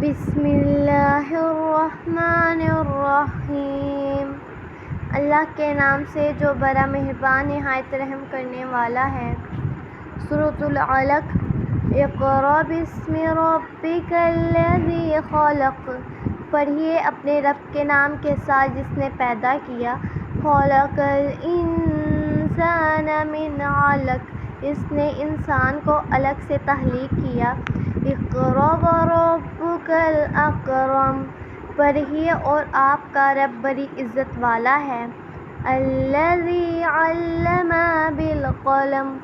بسم اللہ الرحمن الرحیم۔ اللہ کے نام سے جو بڑا مہربان نہایت رحم کرنے والا ہے۔ سورۃ العلق۔ اقرأ بسم ربک الذی خلق، پڑھیے اپنے رب کے نام کے ساتھ جس نے پیدا کیا۔ خلق الانسان من علق، اس نے انسان کو علق سے تخلیق کیا۔ اقرأ وربک الاکرم، پڑھیے اور آپ کا رب بڑی عزت والا ہے۔ الذی علم بالقلم،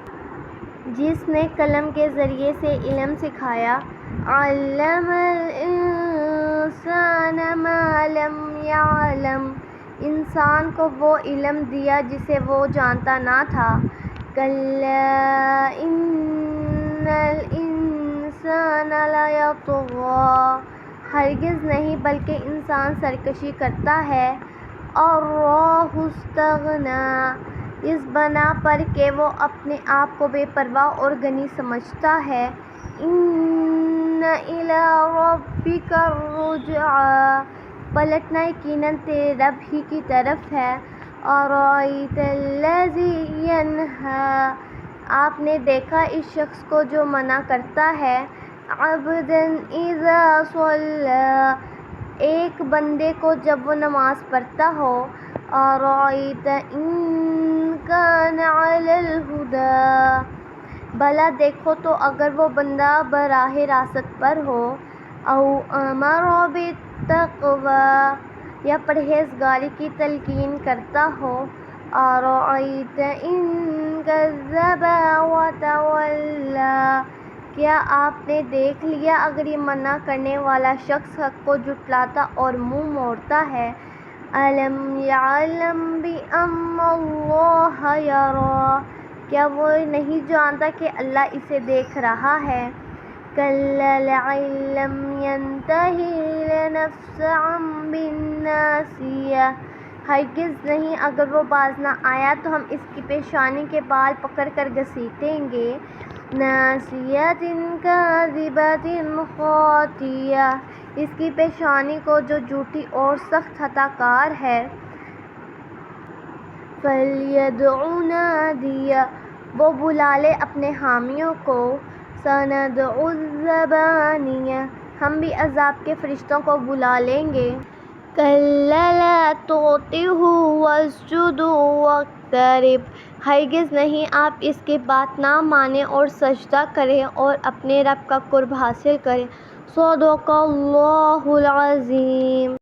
جس نے قلم کے ذریعے سے علم سکھایا۔ علم الانسان ما لم یعلم، انسان کو وہ علم دیا جسے وہ جانتا نہ تھا۔ کلا ان الانسان لیطغی، ہرگز نہیں بلکہ انسان سرکشی کرتا ہے۔ ان رآہ استغنی، اس بنا پر کہ وہ اپنے آپ کو بے پرواہ اور غنی سمجھتا ہے۔ ان الی ربک الرجعی، پلٹنا یقیناً تیرے رب ہی کی طرف ہے۔ ارأیت الذی ینہی، آپ نے دیکھا اس شخص کو جو منع کرتا ہے۔ عبدا اذا صلی، ایک بندے کو جب وہ نماز پڑھتا ہو۔ ارأیت ان کان علی الہدی، بھلا دیکھو تو اگر وہ بندہ براہ راست پر ہو۔ او امر بالتقوی، یا پرہیزگاری کی تلقین کرتا ہو۔ ارأیت ان کذب وتولی، کیا آپ نے دیکھ لیا اگر یہ منع کرنے والا شخص حق کو جھٹلاتا اور منہ موڑتا ہے۔ الم یعلم بان اللہ یری، کیا وہ نہیں جانتا کہ اللہ اسے دیکھ رہا ہے۔ کلا لئن لم ینتہ لنسفعا بالناصیہ، ہرگز نہیں اگر وہ باز نہ آیا تو ہم اس کی پیشانی کے بال پکڑ کر گھسیٹیں گے۔ ناصیۃ کاذبۃ خاطئہ، اس کی پیشانی کو جو جھوٹی اور سخت خطا کار ہے۔ فلیدع نادیہ، وہ بلا لے اپنے حامیوں کو۔ سندع الزبانیہ، ہم بھی عذاب کے فرشتوں کو بلا لیں گے۔ کلا لا تطعہ واسجد واقترب، ہرگز نہیں آپ اس کی بات نہ مانیں اور سجدہ کریں اور اپنے رب کا قرب حاصل کریں۔ صدق اللہ العظیم۔